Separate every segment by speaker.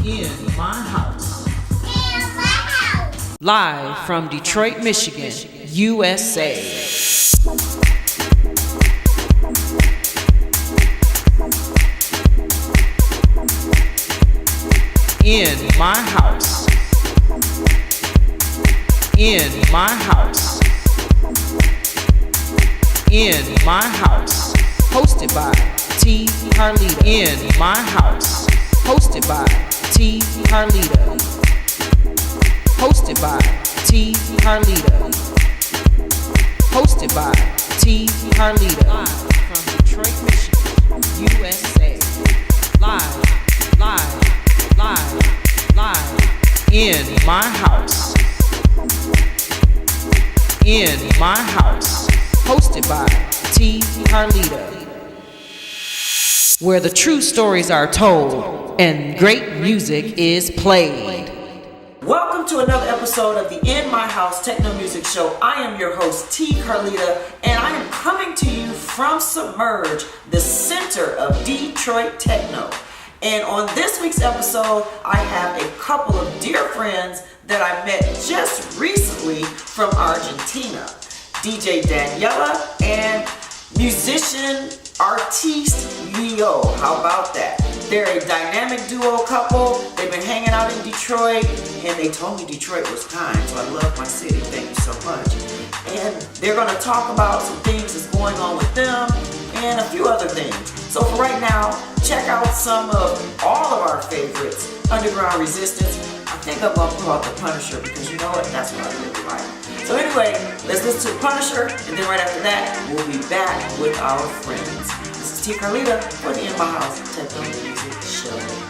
Speaker 1: In my house. Live from Detroit, Michigan, USA. In my house. In my house. In my house. Hosted by T. Carlita. In my house. Hosted by T. Carlita. Hosted by T. Carlita. Hosted by T. Carlita. Live from Detroit, Michigan, USA. Live. In my house. In my house. Hosted by T. Carlita. Where the true stories are told and great music is played.
Speaker 2: Welcome to another episode of the In My House Techno Music Show. I am your host, T. Carlita, and I am coming to you from Submerge, the center of Detroit Techno. And on this week's episode, I have a couple of dear friends that I met just recently from Argentina. DJ Daniela and musician artiste Leo. How about that? They're a dynamic duo couple. They've been hanging out in Detroit, and they told me Detroit was kind, so I love my city. Thank you so much. And they're going to talk about some things that's going on with them and a few other things. So for right now, check out some of all of our favorites. Underground Resistance. I think I'm going to pull out the Punisher because you know what? That's what I really like. So anyway, let's listen to Punisher, and then right after that, we'll be back with our friends. This is T. Carlita for the In My House Techno Music Show.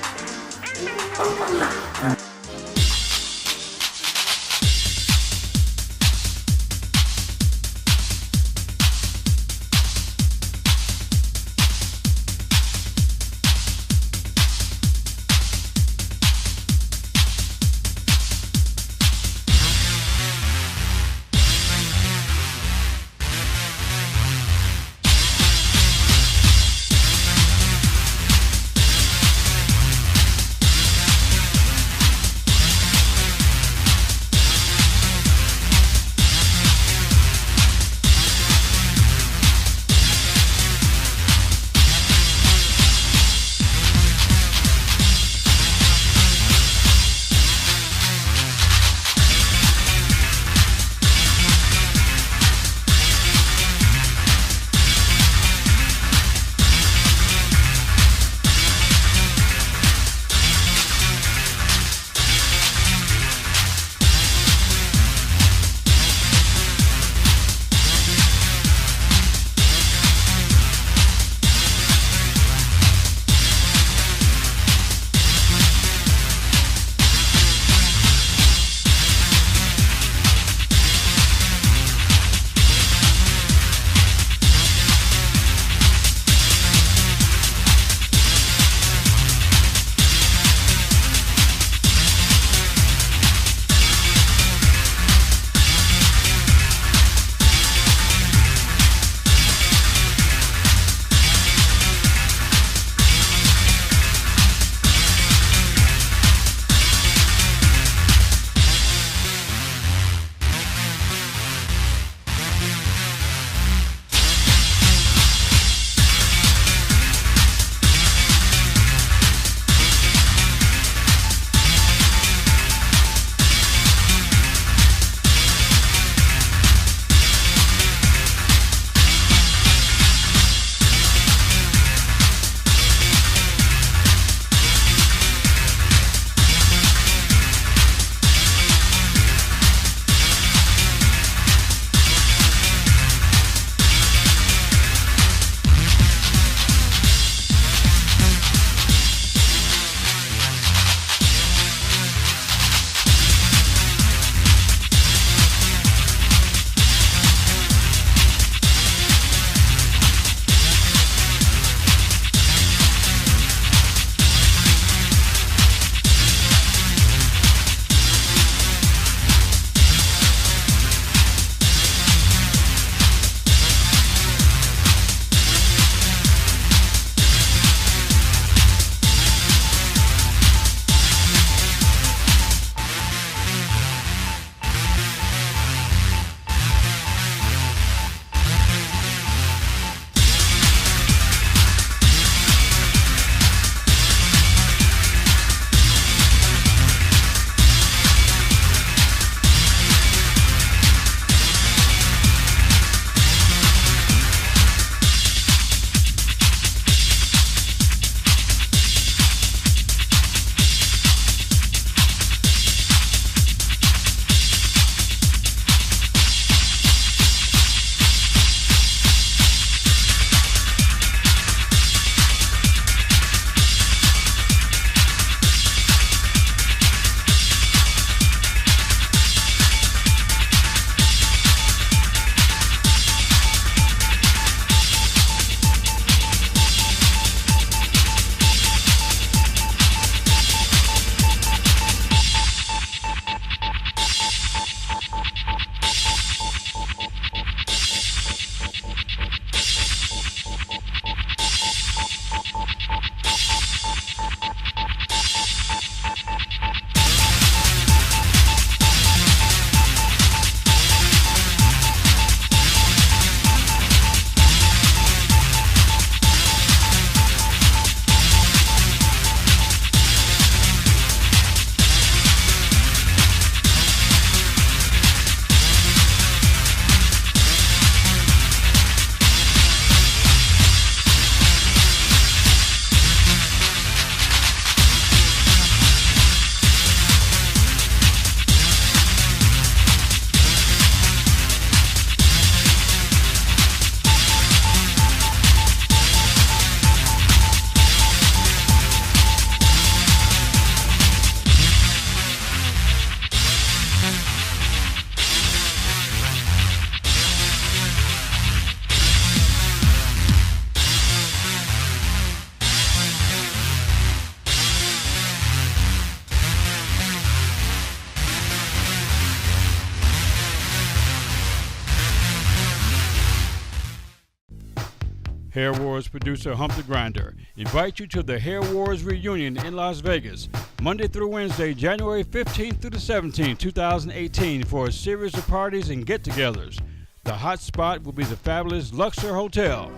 Speaker 3: Hair Wars producer Hump the Grinder invites you to the Hair Wars reunion in Las Vegas, Monday through Wednesday, January 15th through the 17th, 2018, for a series of parties and get-togethers. The hot spot will be the fabulous Luxor Hotel.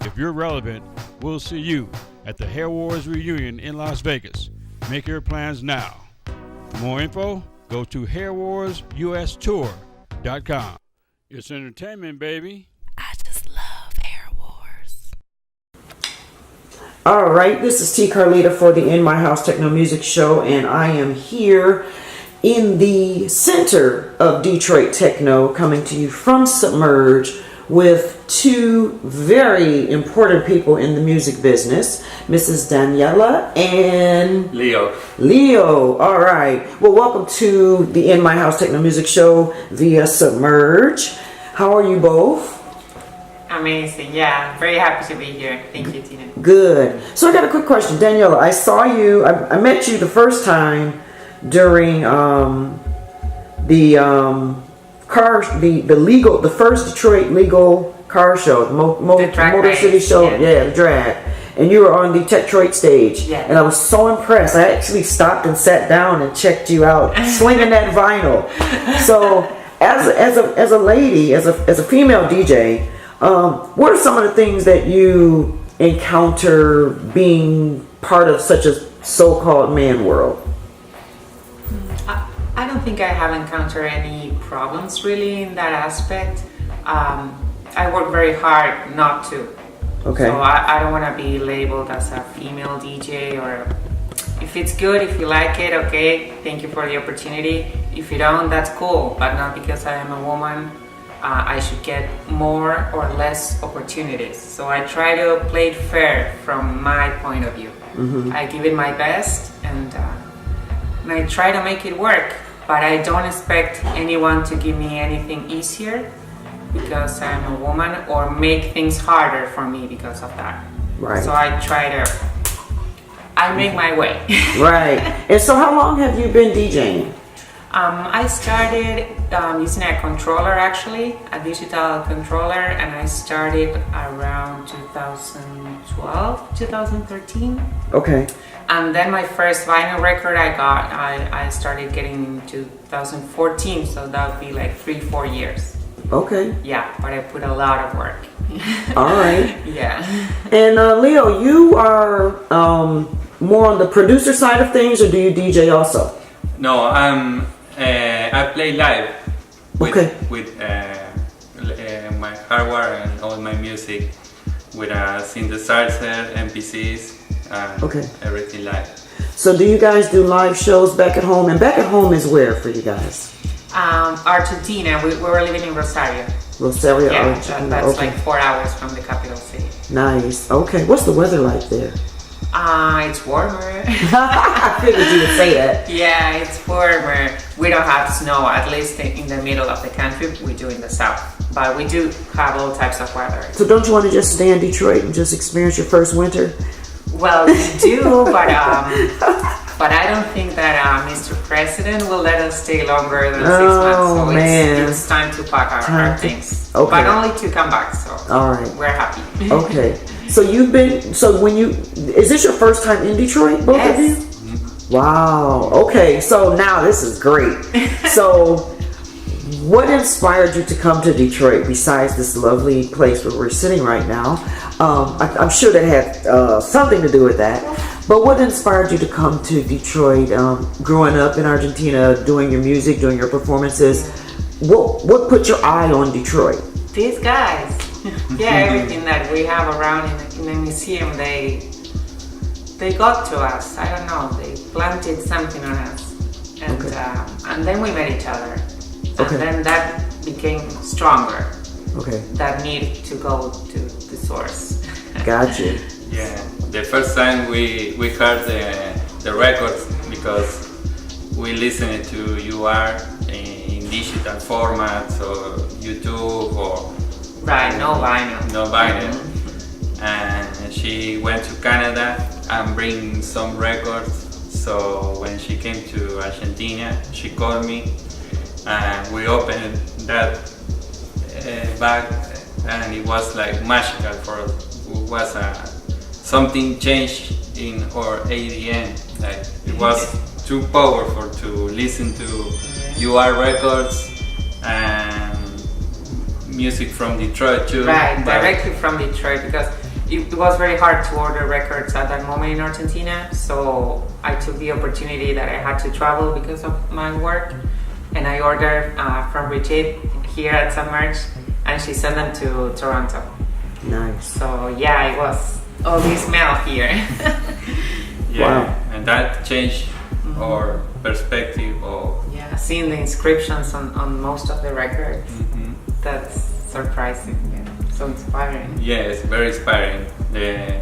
Speaker 3: If you're relevant, we'll see you at the Hair Wars reunion in Las Vegas. Make your plans now. For more info, go to hairwarsustour.com. It's entertainment, baby.
Speaker 1: I just love Hair Wars.
Speaker 2: All right, this is T. Carlita for the In My House Techno Music Show, and I am here in the center of Detroit Techno, coming to you from Submerge with two very important people in the music business, Mrs. Daniela and Leo. All right. Well, welcome to the In My House Techno Music Show via Submerge. How are you both?
Speaker 4: Amazing. Yeah, very happy to be here. Thank you, Tina.
Speaker 2: Good. So I got a quick question, Daniela. I saw you. I met you the first time during the first Detroit legal car show, the Motor City show. Yeah, the drag. And you were on the Detroit stage.
Speaker 4: Yeah.
Speaker 2: And I was so impressed. I actually stopped and sat down and checked you out, slinging that vinyl. So as a lady, as a female DJ, what are some of the things that you encounter being part of such a so-called man world?
Speaker 4: I don't think I have encountered any problems really in that aspect. I work very hard not to.
Speaker 2: Okay.
Speaker 4: So I don't want to be labeled as a female DJ, or if it's good, if you like it, okay, thank you for the opportunity. If you don't, that's cool, but not because I am a woman. I should get more or less opportunities. So I try to play it fair from my point of view. Mm-hmm. I give it my best, and I try to make it work, but I don't expect anyone to give me anything easier because I'm a woman, or make things harder for me because of that.
Speaker 2: Right.
Speaker 4: So I make my way.
Speaker 2: Right. And so how long have you been DJing?
Speaker 4: I started using a controller, actually, a digital controller, and I started around 2012, 2013.
Speaker 2: Okay.
Speaker 4: And then my first vinyl record I started getting in 2014, so that would be like 3-4 years.
Speaker 2: Okay.
Speaker 4: Yeah, but I put a lot of work.
Speaker 2: All right.
Speaker 4: Yeah.
Speaker 2: And Leo, you are more on the producer side of things, or do you DJ also?
Speaker 5: No, I play live with my hardware and all my music with a synthesizer, MPCs, and everything live.
Speaker 2: So do you guys do live shows back at home? And back at home is where for you guys?
Speaker 4: Argentina. We were living in Rosario.
Speaker 2: Rosario,
Speaker 4: yeah,
Speaker 2: Argentina.
Speaker 4: That's like 4 hours from the capital city.
Speaker 2: Nice. Okay. What's the weather like there?
Speaker 4: It's warmer.
Speaker 2: I figured you would say that.
Speaker 4: Yeah, it's warmer. We don't have snow, at least in the middle of the country. We do in the south. But we do have all types of weather.
Speaker 2: So don't you want to just stay in Detroit and just experience your first winter?
Speaker 4: Well, we do, but I don't think that Mr. President will let us stay longer than 6 months. So it's time to pack our things.
Speaker 2: Okay.
Speaker 4: But only to come back, so
Speaker 2: all right.
Speaker 4: We're happy.
Speaker 2: Okay. So is this your first time in Detroit, both of you? Wow. Okay. So now this is great. So, what inspired you to come to Detroit besides this lovely place where we're sitting right now? I'm sure that had something to do with that. But what inspired you to come to Detroit? Growing up in Argentina, doing your music, doing your performances. What put your eye on Detroit?
Speaker 4: These guys. Yeah, everything that we have around in the museum, they got to us. I don't know. They planted something on us, and then we met each other, and then that became stronger.
Speaker 2: Okay.
Speaker 4: That need to go to the source.
Speaker 2: Gotcha.
Speaker 5: Yeah, the first time we heard the records, because we listened to UR in digital formats or YouTube or
Speaker 4: no vinyl.
Speaker 5: No vinyl. And she went to Canada and bring some records. So when she came to Argentina, she called me and we opened that bag, and it was like magical for us. It was something changed in our ADN. Like it was too powerful to listen to UR records and music from Detroit too.
Speaker 4: Right, directly from Detroit, because it was very hard to order records at that moment in Argentina. So I took the opportunity that I had to travel because of my work, and I ordered from Reese here at Submerge, and she sent them to Toronto.
Speaker 2: Nice.
Speaker 4: So yeah, it was all this smell here.
Speaker 5: Yeah, wow. And that changed our perspective of
Speaker 4: seeing the inscriptions on most of the records. That's surprising. Yeah. So inspiring.
Speaker 5: Yes, very inspiring.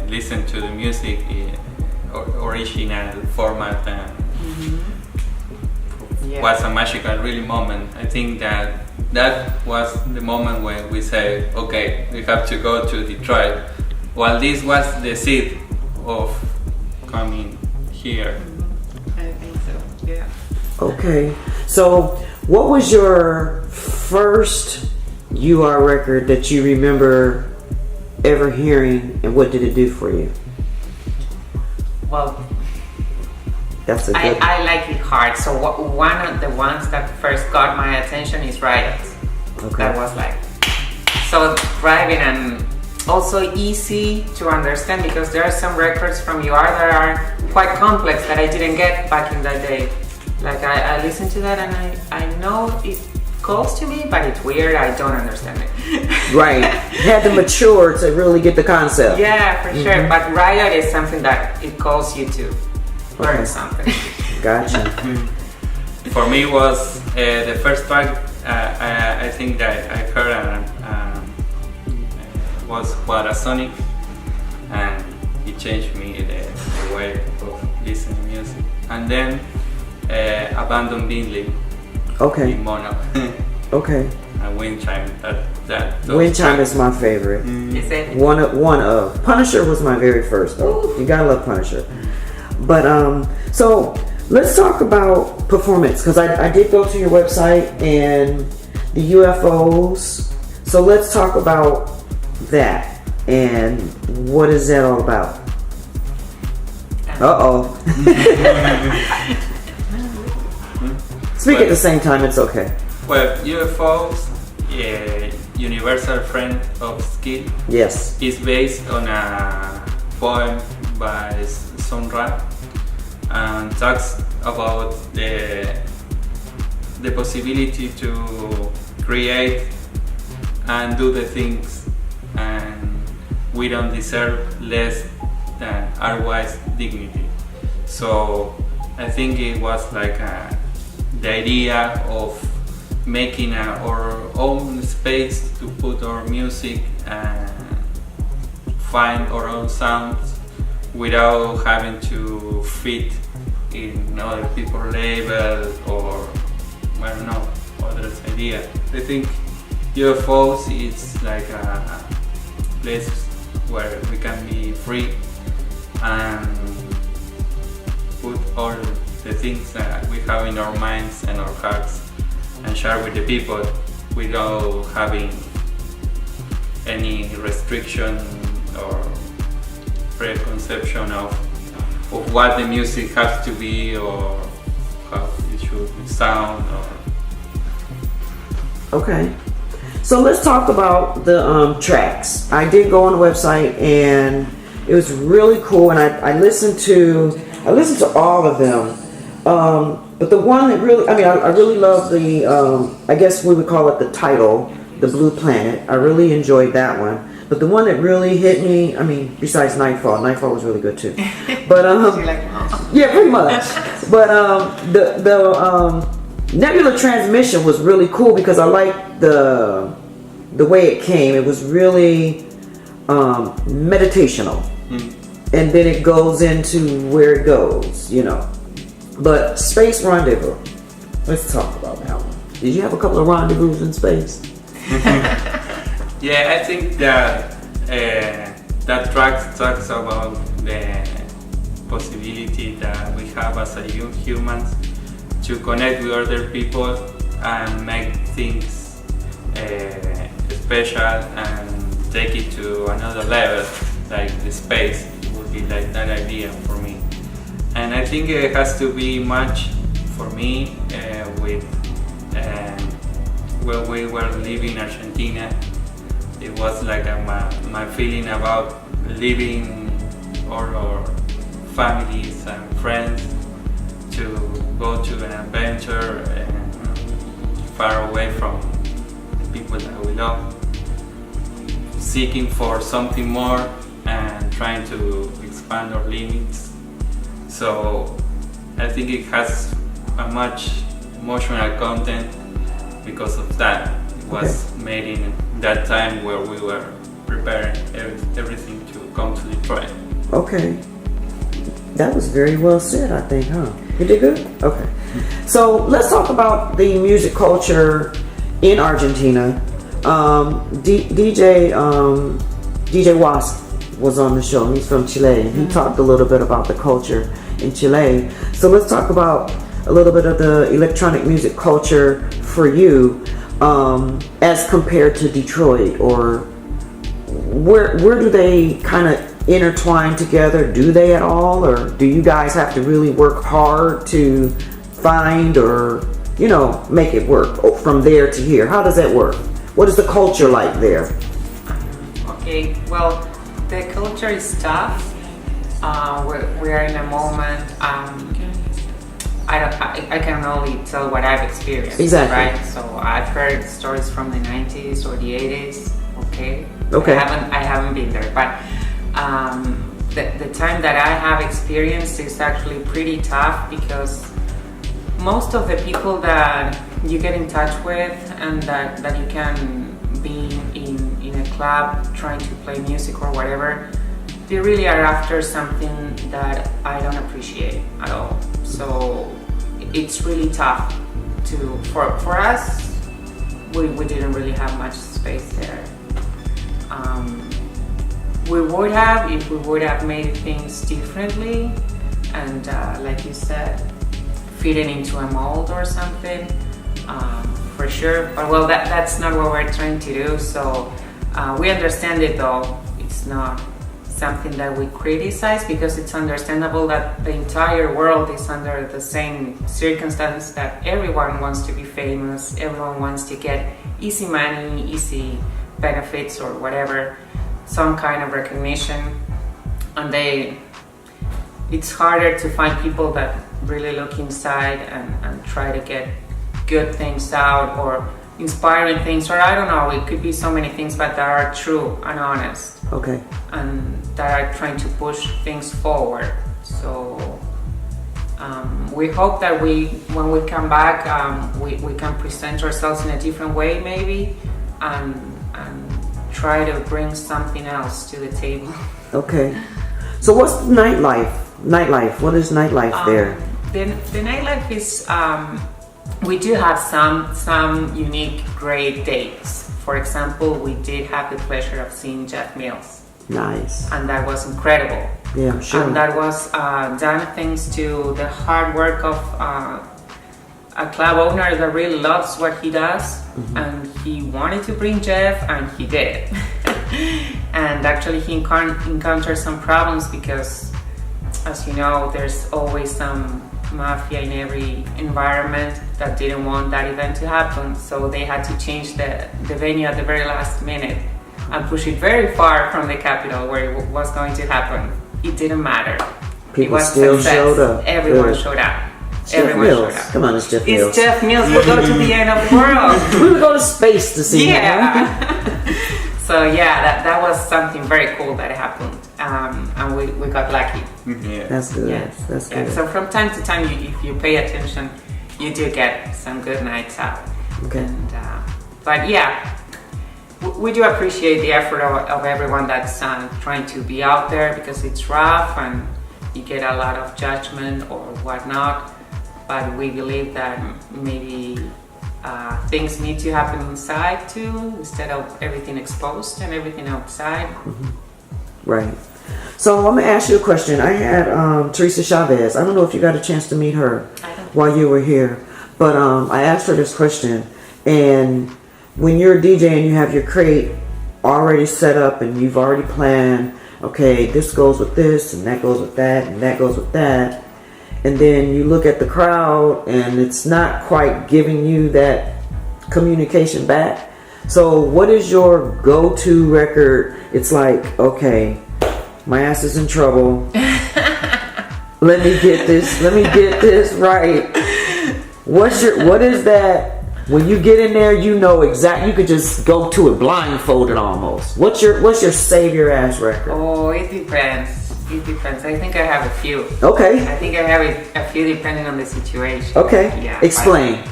Speaker 5: Listen to the music, original format, and was a magical, really moment. I think that was the moment when we say, okay, we have to go to Detroit. Well, this was the seed of coming here.
Speaker 4: I think so. Yeah.
Speaker 2: Okay. So, what was your first UR record that you remember ever hearing, and what did it do for you?
Speaker 4: Well,
Speaker 2: that's a good
Speaker 4: I like it hard. So one of the ones that first got my attention is Riot.
Speaker 2: Okay.
Speaker 4: That was like so driving and also easy to understand, because there are some records from UR that are quite complex that I didn't get back in that day. Like I listened to that and I know it calls to me, but it's weird. I don't understand it.
Speaker 2: Right. You had to mature to really get the concept.
Speaker 4: Yeah, for sure. But Riot is something that it calls you to learn something.
Speaker 2: Gotcha.
Speaker 5: For me, was the first track I think that I heard was Sonic, and it changed me the way of listening to music. And then Abandon Bingley.
Speaker 2: Okay.
Speaker 5: In mono.
Speaker 2: Okay.
Speaker 5: And Wind Chime.
Speaker 2: Wind Chime is my favorite.
Speaker 4: Is it?
Speaker 2: One of Punisher was my very first though. Ooh. You gotta love Punisher. But so let's talk about performance, because I did go to your website and the UFOs. So let's talk about that and what is that all about? Speak at the same time, it's okay.
Speaker 5: Well, UFOs, Universal Friend of Skill,
Speaker 2: yes,
Speaker 5: is based on a poem by Ra, and talks about the possibility to create and do the things, and we don't deserve less than our wise dignity. So I think it was like the idea of making our own space to put our music and find our own sounds without having to fit in other people's labels or I don't know, others' idea. I think UFOs is like a place where we can be free and put all the things that we have in our minds and our hearts and share with the people without having any restriction or preconception of what the music has to be or how it should sound.
Speaker 2: Okay. So let's talk about the tracks. I did go on the website and it was really cool, and I listened to all of them. But the one that really, I really love the, I guess we would call it the title, The Blue Planet. I really enjoyed that one. But the one that really hit me, besides Nightfall was really good too. But yeah, pretty much. But the Nebula Transmission was really cool because I liked the way it came. It was really meditational, and then it goes into where it goes, But Space Rendezvous, let's talk about that one. Did you have a couple of rendezvous in space?
Speaker 5: Yeah, I think that that track talks about the possibility that we have as a humans to connect with other people and make things special and take it to another level, like the space. It would be like that idea for me. And I think it has to be much for me with when we were living in Argentina. It was like my feeling about living our families and friends to go to an adventure far away from the people that we love, seeking for something more and trying to expand our limits. So I think it has a much emotional content because of that. It was made in that time where we were preparing everything to come to Detroit.
Speaker 2: Okay. That was very well said, I think, huh? You did good? Okay. So let's talk about the music culture in Argentina. DJ Wasp was on the show. He's from Chile. And he talked a little bit about the culture in Chile. So let's talk about a little bit of the electronic music culture for you as compared to Detroit, or where do they kind of intertwine together? Do they at all, or do you guys have to really work hard to find or make it work from there to here? How does that work? What is the culture like there?
Speaker 4: Okay, well, the culture is tough. We are in a moment. I can only tell what I've experienced.
Speaker 2: Exactly.
Speaker 4: Right. So I've heard stories from the 90s or the 80s. Okay. I haven't been there, but the time that I have experienced is actually pretty tough because most of the people that you get in touch with and that you can be in a club trying to play music or whatever, they really are after something that I don't appreciate at all. So it's really tough for us. We didn't really have much space there. We would have if we would have made things differently and like you said, fit it into a mold or something, for sure. But well, that's not what we're trying to do. So we understand it though. It's not something that we criticize because it's understandable that the entire world is under the same circumstance, that everyone wants to be famous, everyone wants to get easy money, easy benefits or whatever, some kind of recognition, and it's harder to find people that really look inside and try to get good things out or inspiring things, or I don't know, it could be so many things, but that are true and honest.
Speaker 2: Okay.
Speaker 4: And that are trying to push things forward. So we hope that when we come back, we can present ourselves in a different way maybe, and try to bring something else to the table. Okay.
Speaker 2: So what's nightlife? What is nightlife there?
Speaker 4: The nightlife is, we do have some unique great dates. For example, we did have the pleasure of seeing Jeff Mills.
Speaker 2: Nice.
Speaker 4: And that was incredible.
Speaker 2: Yeah, I'm sure.
Speaker 4: And that was done thanks to the hard work of a club owner that really loves what he does. Mm-hmm. And he wanted to bring Jeff, and he did. And actually he encountered some problems because, as you know, there's always some mafia in every environment that didn't want that event to happen. So they had to change the venue at the very last minute and push it very far from the capital where it was going to happen. It didn't matter.
Speaker 2: People still showed up.
Speaker 4: Everyone showed up.
Speaker 2: Everyone showed up. Come on, it's Jeff Mills.
Speaker 4: It's Jeff Mills. We'll go to the end of the world.
Speaker 2: We would go to space to see him.
Speaker 4: So yeah, that was something very cool that happened, and we got lucky.
Speaker 5: Yeah.
Speaker 2: That's good.
Speaker 4: Yes.
Speaker 2: That's
Speaker 4: Yeah.
Speaker 2: good.
Speaker 4: So from time to time, if you pay attention, you do get some good nights out.
Speaker 2: Okay.
Speaker 4: And, but yeah, we do appreciate the effort of everyone that's trying to be out there, because it's rough and you get a lot of judgment or whatnot. But we believe that maybe things need to happen inside too, instead of everything exposed and everything outside.
Speaker 2: Right. So I'm gonna ask you a question. I had Teresa Chavez. I don't know if you got a chance to meet her while you were here, but I asked her this question. And when you're a DJ and you have your crate already set up and you've already planned, okay, this goes with this and that goes with that and that goes with that, and then you look at the crowd and it's not quite giving you that communication back. So what is your go-to record? It's like, okay, my ass is in trouble. Let me get this right. What is that? When you get in there, you know exactly. You could just go to it blindfolded almost. What's your save your ass record?
Speaker 4: Oh, it depends. It depends. I think I have a few.
Speaker 2: Okay.
Speaker 4: I think I have a few depending on the situation.
Speaker 2: Okay.
Speaker 4: Yeah.
Speaker 2: Explain.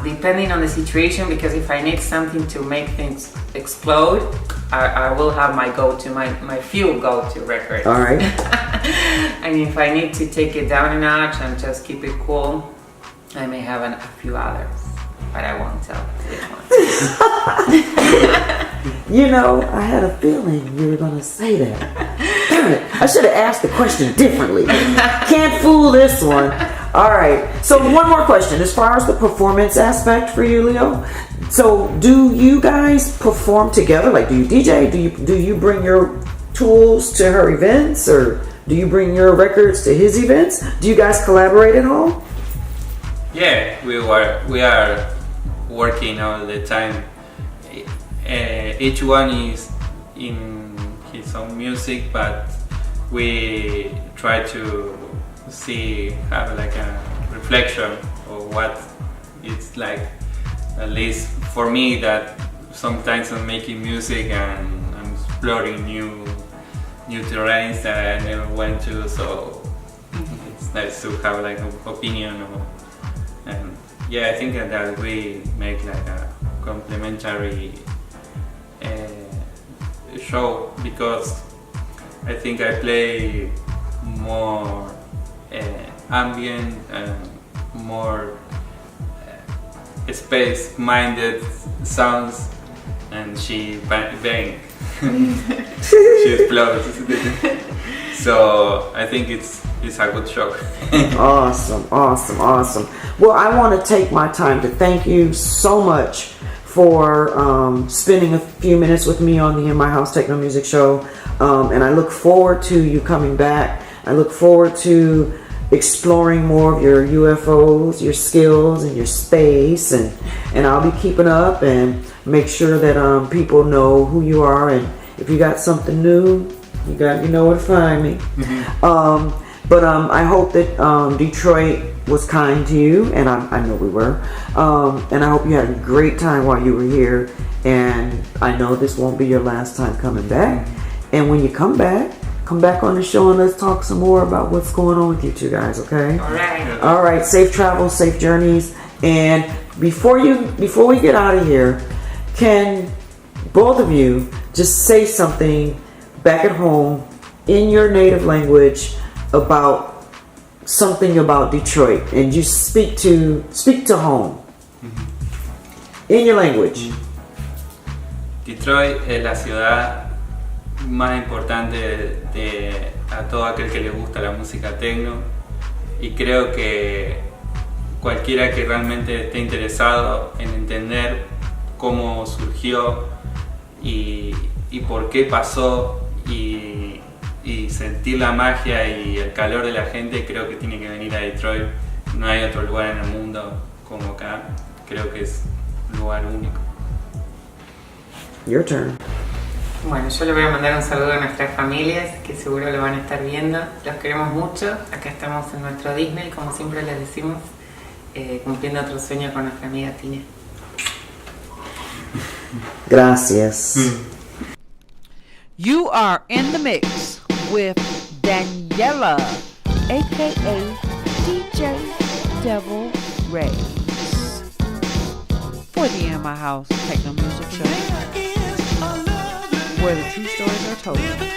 Speaker 4: Depending on the situation, because if I need something to make things explode, I will have my go-to, my few go-to records.
Speaker 2: All right.
Speaker 4: And if I need to take it down a notch and just keep it cool, I may have a few others, but I won't tell which ones.
Speaker 2: You know, I had a feeling you were going to say that. Damn it. I should have asked the question differently. Can't fool this one. All right. So one more question. As far as the performance aspect for you, Leo, so do you guys perform together? Like, do you DJ? Do you bring your tools to her events, or do you bring your records to his events? Do you guys collaborate at all?
Speaker 5: Yeah, we are working all the time. Each one is in his own music, but we try to have like a reflection of what it's like. At least for me, that sometimes I'm making music and I'm exploring new terrains that I never went to, so it's nice to have like an opinion and yeah, I think that we make like a complementary show, because I think I play more ambient and more space-minded sounds, and she bang. She explodes. So I think it's a good show.
Speaker 2: Awesome. Well, I want to take my time to thank you so much for spending a few minutes with me on the In My House Techno Music Show. And I look forward to you coming back. I look forward to exploring more of your UFOs, your skills, and your space. And I'll be keeping up and make sure that people know who you are. And if you got something new, you know where to find me. But I hope that Detroit was kind to you, and I know we were. And I hope you had a great time while you were here. And I know this won't be your last time coming back. And when you come back on the show and let's talk some more about what's going on with you two guys, okay? All right. Safe travels, safe journeys. And before we get out of here, can both of you just say something back at home in your native language about something about Detroit, and you speak to home in your language.
Speaker 5: Detroit es la ciudad más importante a todo aquel que le gusta la música techno, y creo que cualquiera que realmente esté interesado en entender cómo surgió y por qué pasó y sentir la magia y el calor de la gente, creo que tiene que venir a Detroit. No hay otro lugar en el mundo como acá. Creo que es un lugar único.
Speaker 2: Your turn.
Speaker 4: Bueno, yo le voy a mandar un saludo a nuestras familias que seguro lo van a estar viendo. Los queremos mucho. Acá estamos en nuestro Disney, como siempre les decimos, cumpliendo otro sueño con nuestra amiga Tina.
Speaker 2: Gracias.
Speaker 1: You are in the mix with Daniela, aka DJ Devil Rays, for the In My House Techno Music Show, where the true stories are told.
Speaker 6: I want to be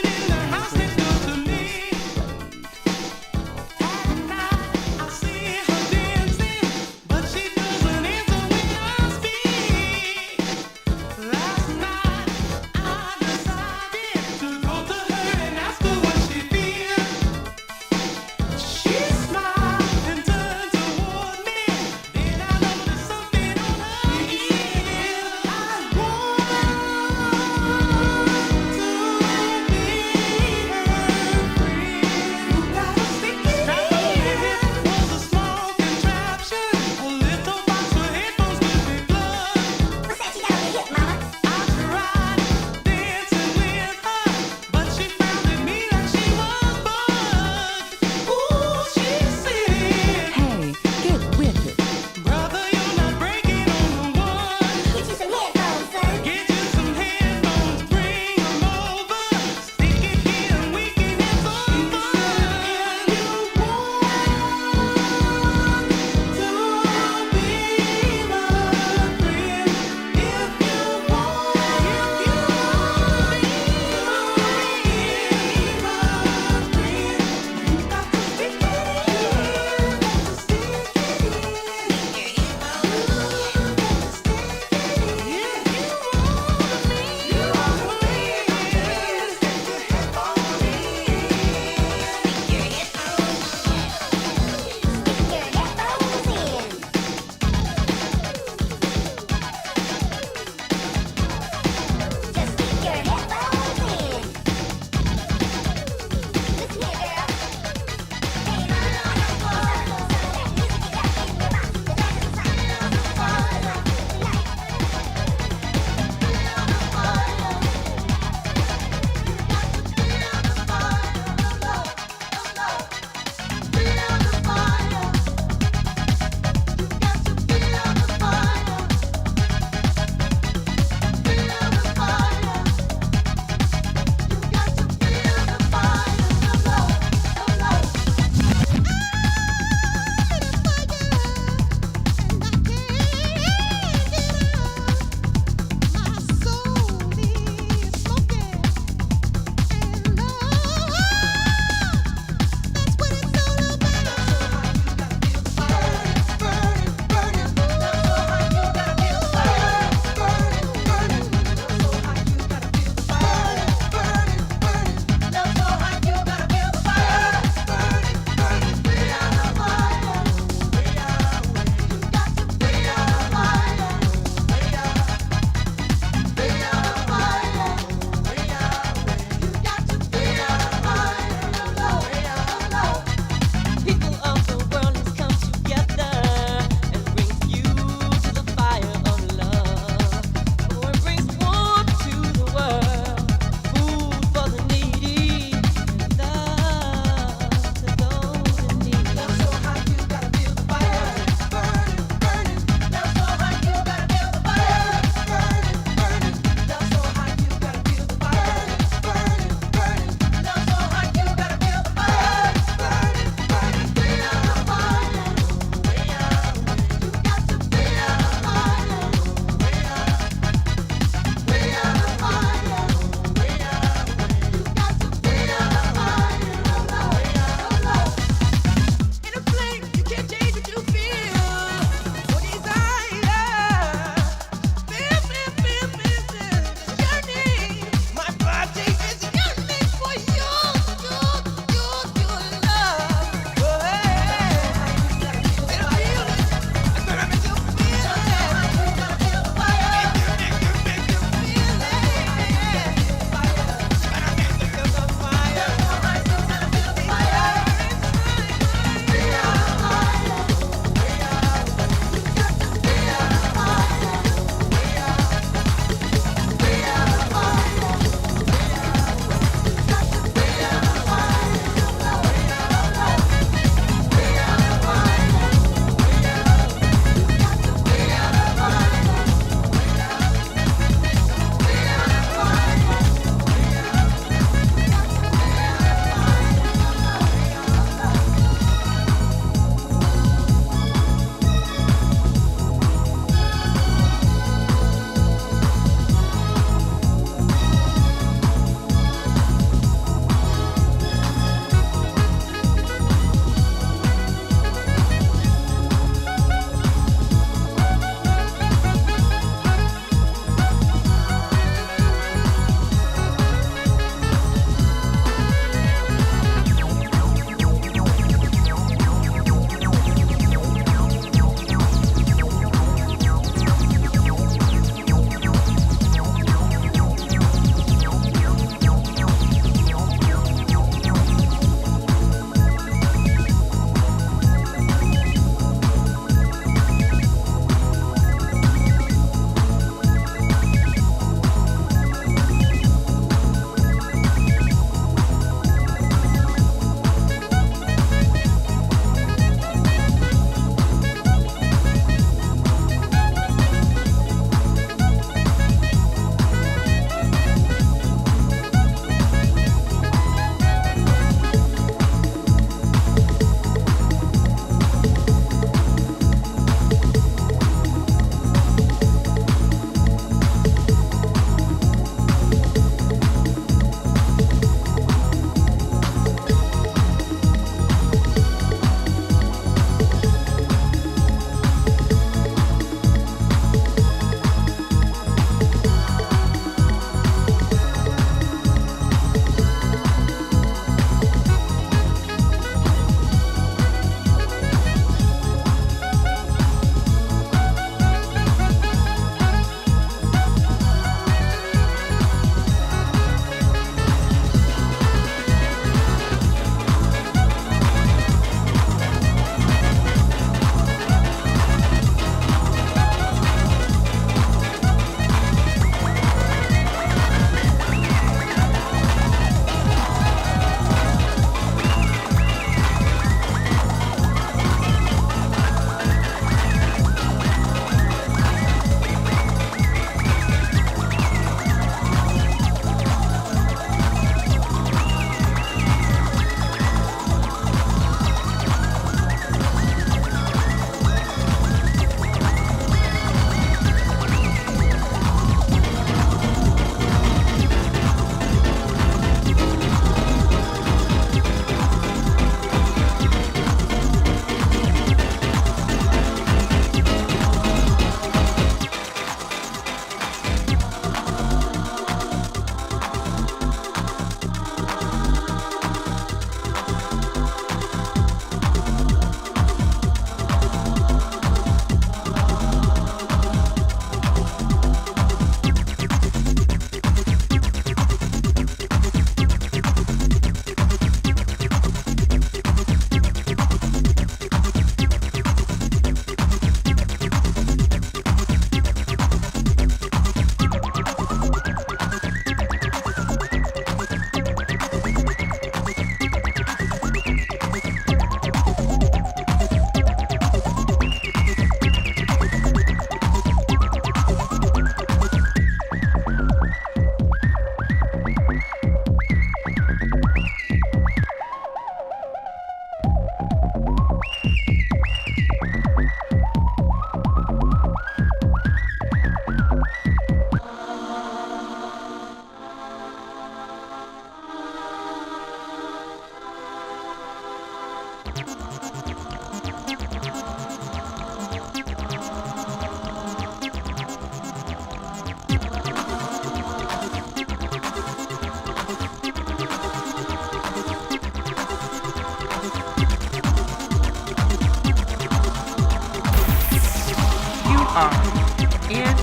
Speaker 1: In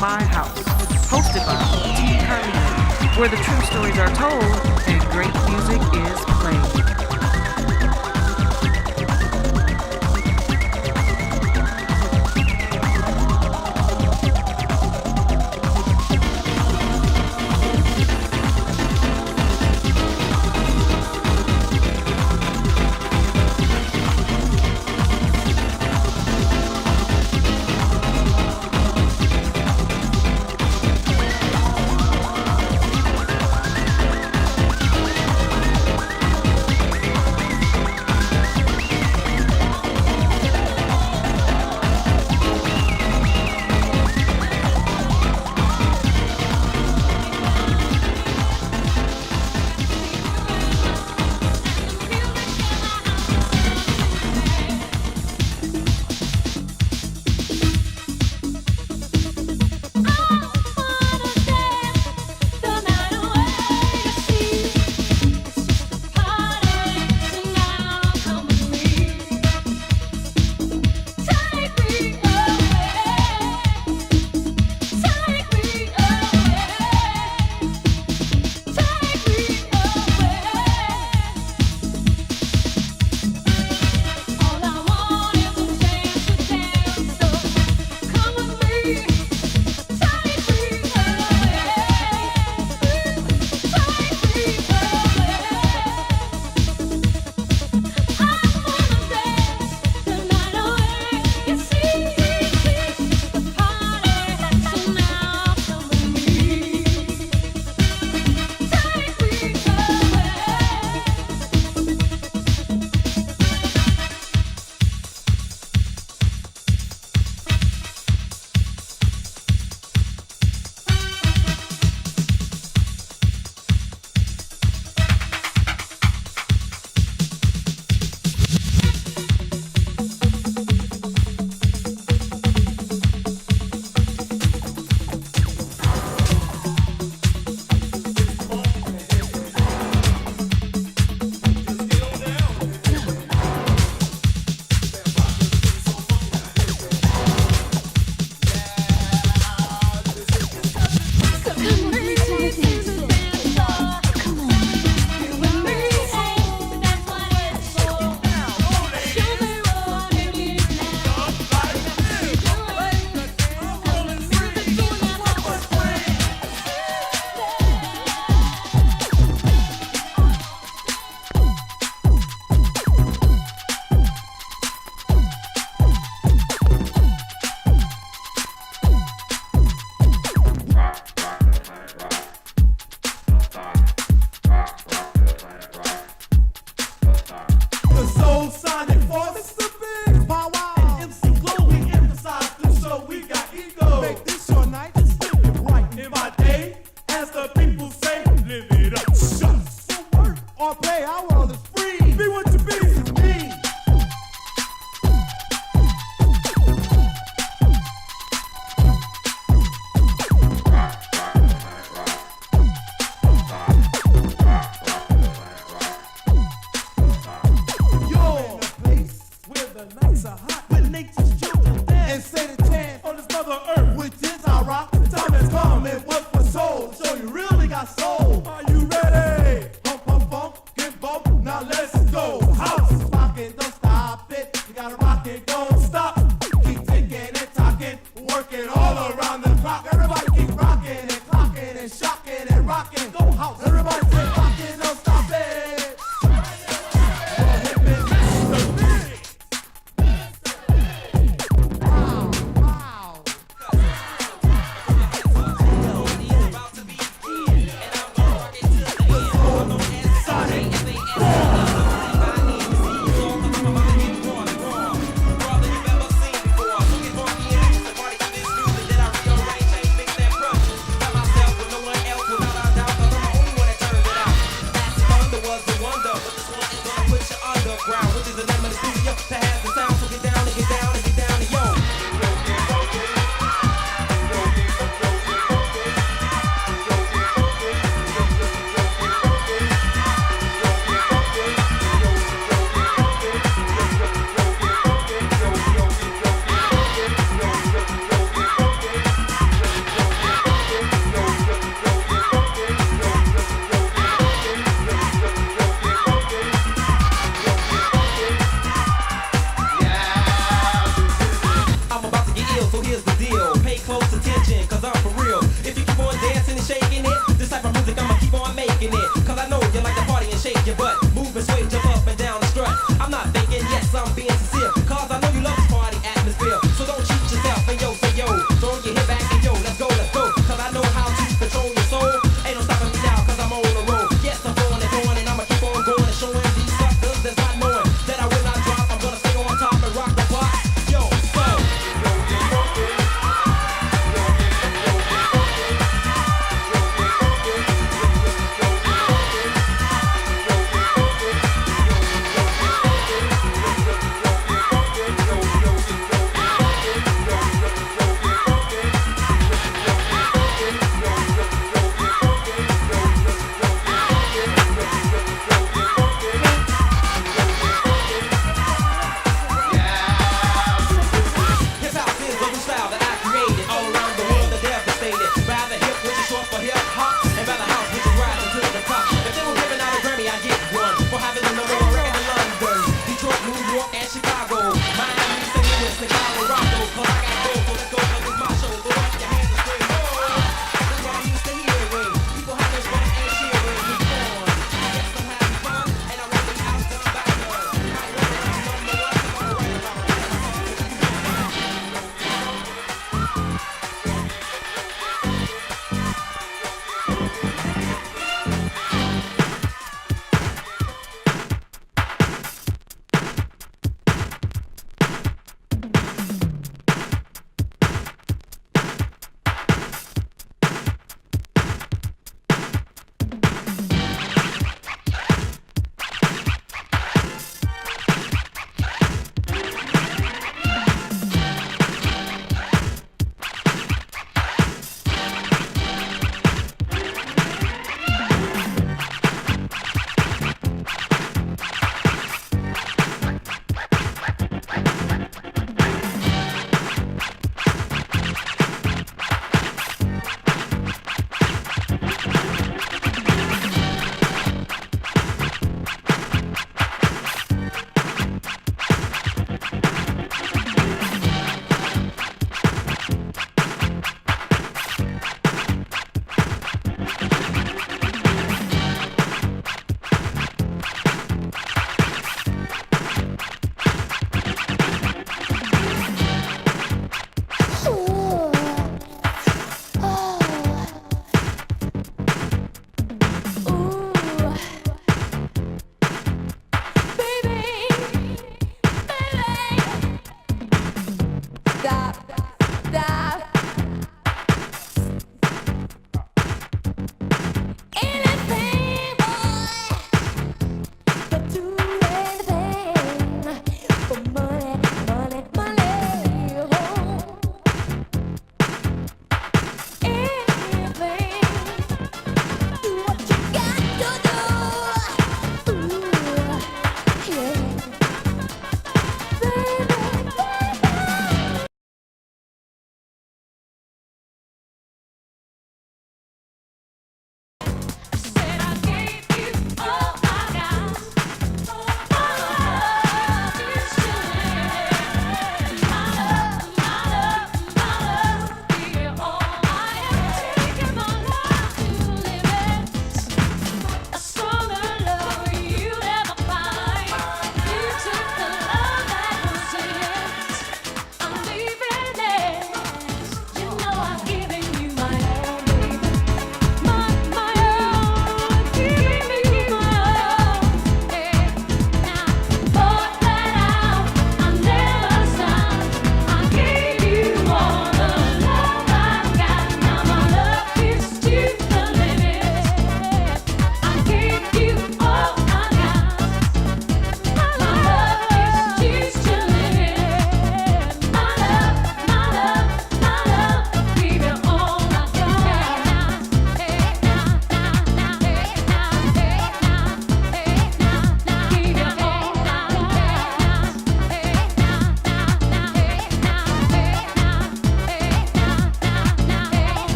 Speaker 1: My House, hosted by Carlita, where the true stories are told and great music is played.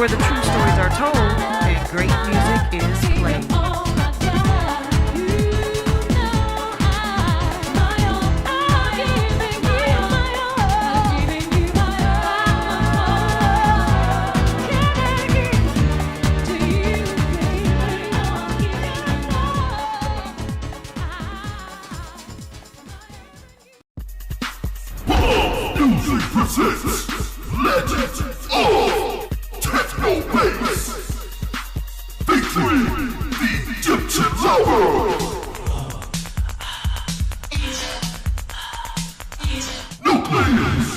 Speaker 1: where the true stories are told and great music is played.
Speaker 6: Music presents Legends of Techno Bass, featuring the Egyptian Lover. Nucleus.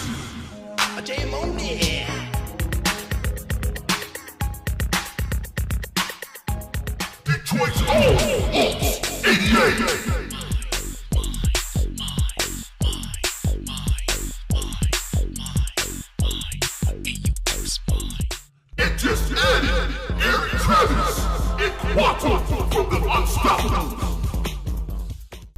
Speaker 6: Detroit's own 88. Just added Eric Travis and Quantum from the Unstoppable.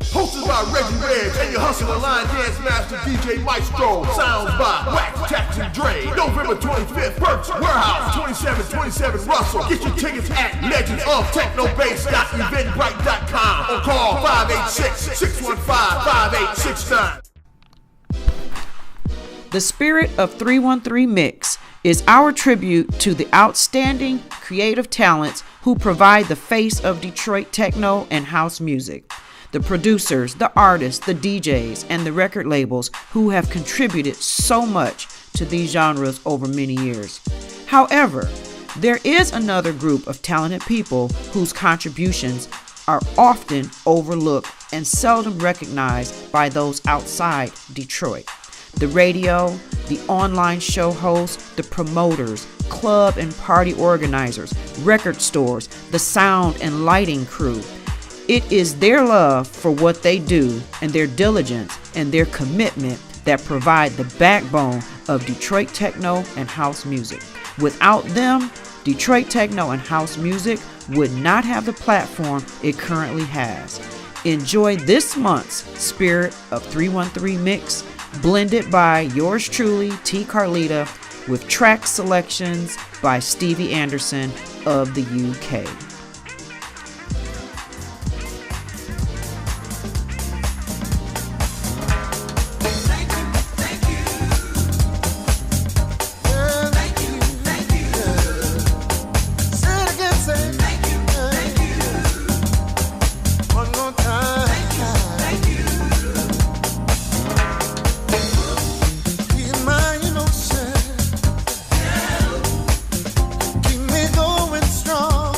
Speaker 6: Hosted by Reggie Reg and your hustling line dance master DJ Maestro. Sounds by Wax, Tax, and Dre. November 25th, Perks Warehouse, 2727 Russell. Get your tickets at legendsofTechnoBase.eventbrite.com or call 586-615-5869.
Speaker 2: The Spirit of 313 Mix is our tribute to the outstanding creative talents who provide the face of Detroit techno and house music. The producers, the artists, the DJs, and the record labels who have contributed so much to these genres over many years. However, there is another group of talented people whose contributions are often overlooked and seldom recognized by those outside Detroit. The radio, the online show hosts, the promoters, club and party organizers, record stores, the sound and lighting crew. It is their love for what they do and their diligence and their commitment that provide the backbone of Detroit techno and house music. Without them, Detroit techno and house music would not have the platform it currently has. Enjoy this month's Spirit of 313 Mix, blended by yours truly, T. Carlita, with track selections by Stevie Anderson of the UK.
Speaker 6: Keep me going strong.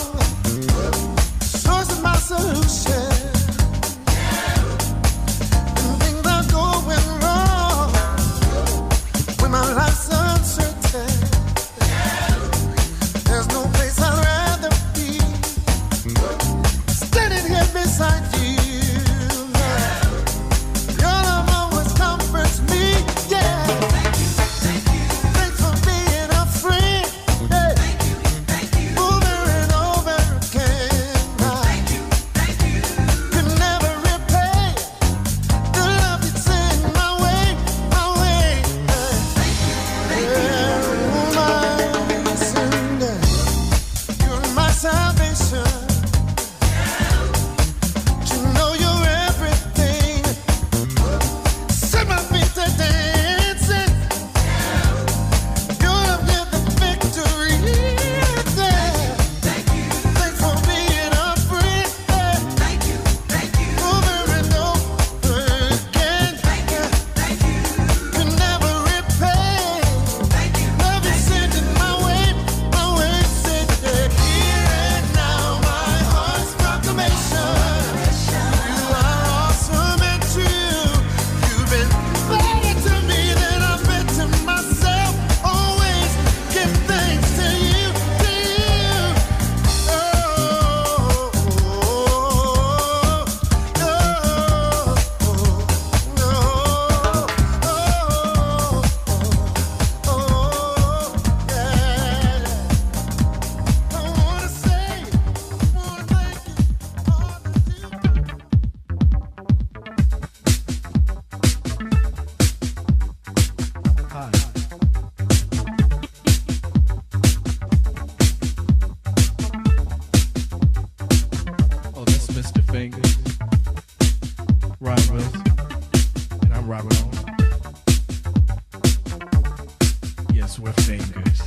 Speaker 7: hands were fingers.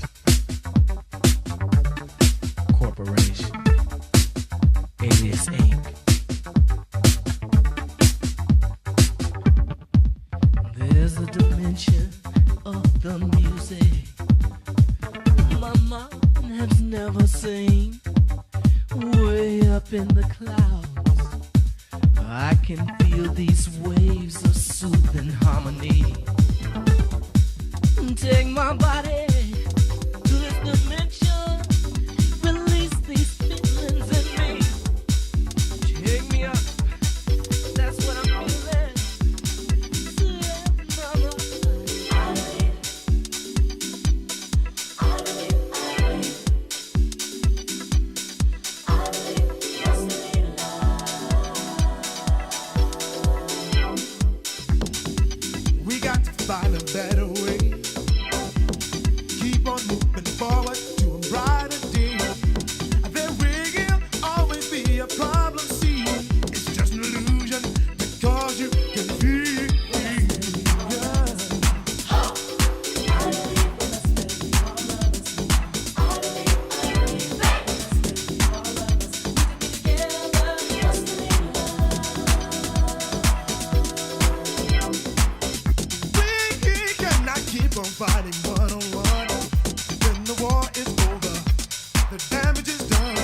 Speaker 7: Corporation. Alias Inc. There's a dimension of the music my mind has never seen. Way up in the clouds, I can feel these waves of soothing harmony. Take my body to this dimension, release these feelings in me. Take me up, that's what I'm feeling.
Speaker 6: We got to find a better way. Keep on moving forward to a brighter day. There will always be a problem, see. It's just an illusion because you can feel it. We cannot keep on fighting one-on-one. When the war is over, the damage is done.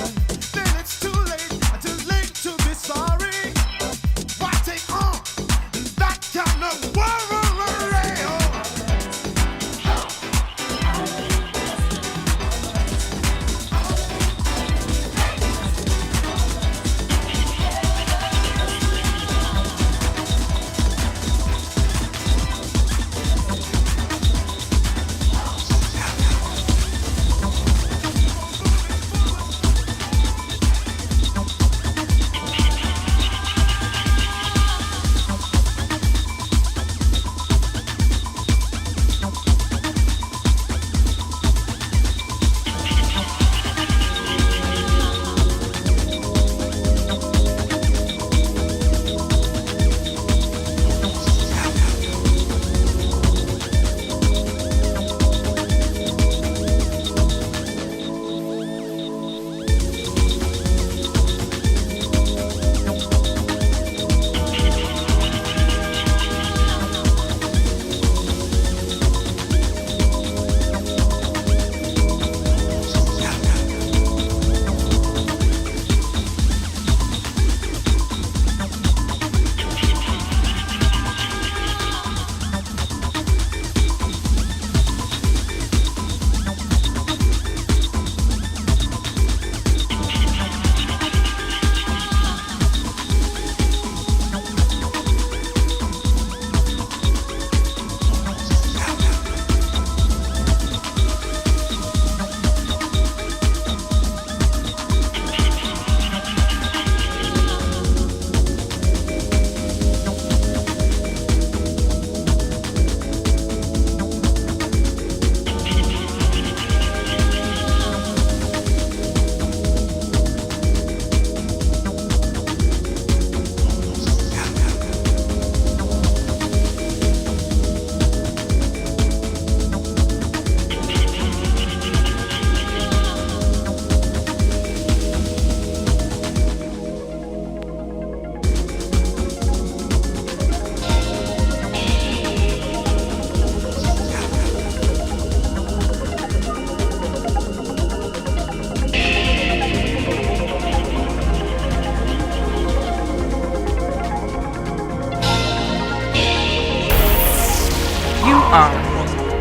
Speaker 6: Then it's too late to be sorry. Why take on that kind of war?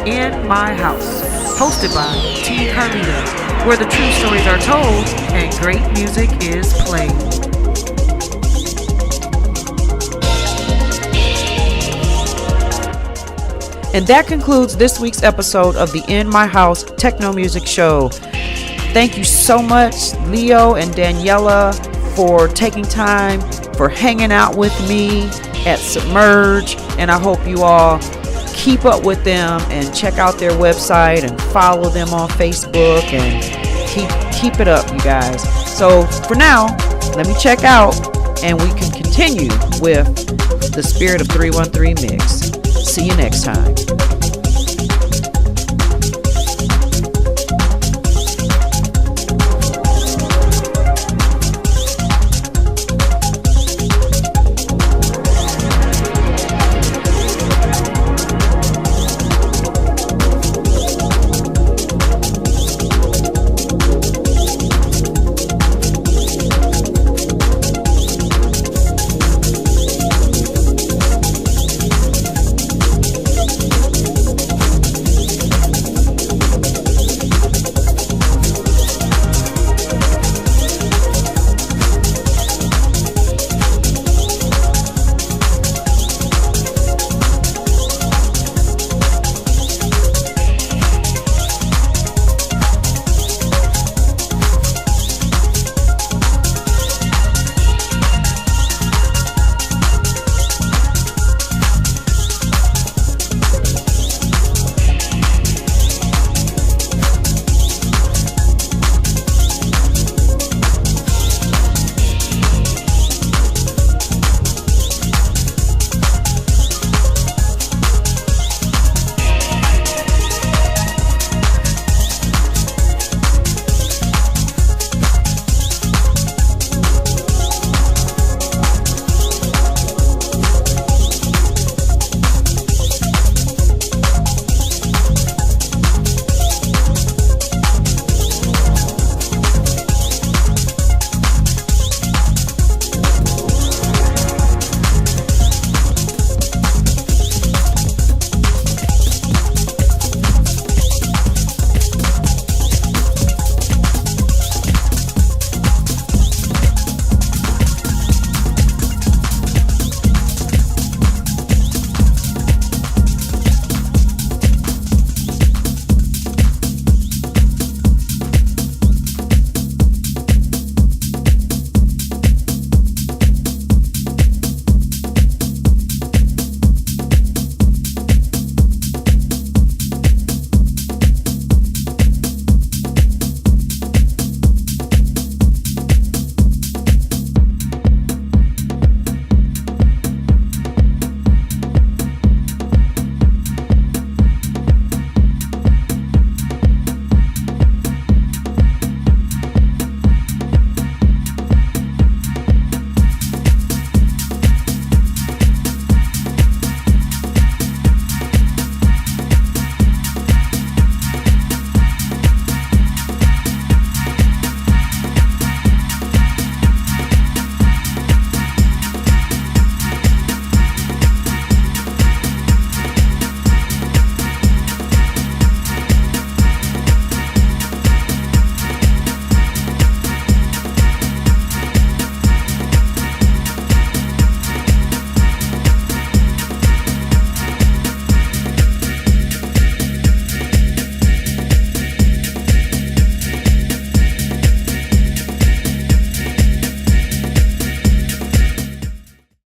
Speaker 1: In My House, hosted by T. Carlita, where the true stories are told and great music is played. And that concludes this week's episode of the In My House Techno Music Show. Thank you so much, Leo and Daniela, for taking time, for hanging out with me at Submerge. And I hope you all keep up with them and check out their website and follow them on Facebook and keep it up, you guys. So for now, let me check out and we can continue with the Spirit of 313 mix. See you next time.